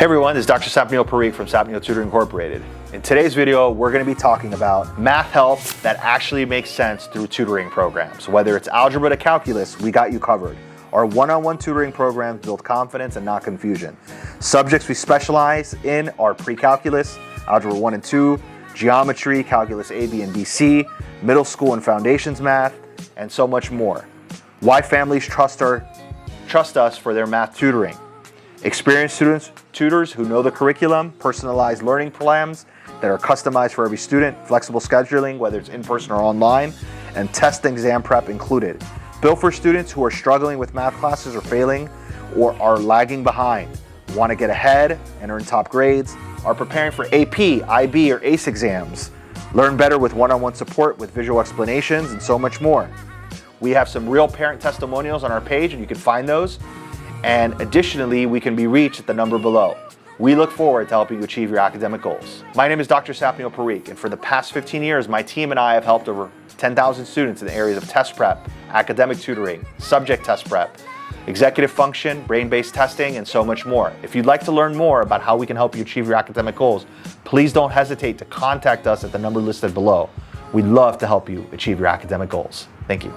Hey everyone, this is Dr. Sapneil Tutoring from Sapneil Tutoring Incorporated. In today's video, we're going to be talking about math help that actually makes sense through tutoring programs. Whether it's algebra to calculus, we got you covered. Our one-on-one tutoring programs build confidence and not confusion. Subjects we specialize in are pre-calculus, Algebra I and II, geometry, calculus A, B, and BC, middle school and foundations math, and so much more. Why families trust us for their math tutoring. Experienced tutors who know the curriculum, personalized learning plans that are customized for every student, flexible scheduling, whether it's in person or online, and test and exam prep included. Built for students who are struggling with math classes or failing or are lagging behind, want to get ahead and earn top grades, are preparing for AP, IB, or ACE exams, learn better with one-on-one support with visual explanations, and so much more. We have some real parent testimonials on our page, and you can find those. And additionally, we can be reached at the number below. We look forward to helping you achieve your academic goals. My name is Dr. Sapneil Tutoring, and for the past 15 years, my team and I have helped over 10,000 students in the areas of test prep, academic tutoring, subject test prep, executive function, brain-based testing, and so much more. If you'd like to learn more about how we can help you achieve your academic goals, please don't hesitate to contact us at the number listed below. We'd love to help you achieve your academic goals. Thank you.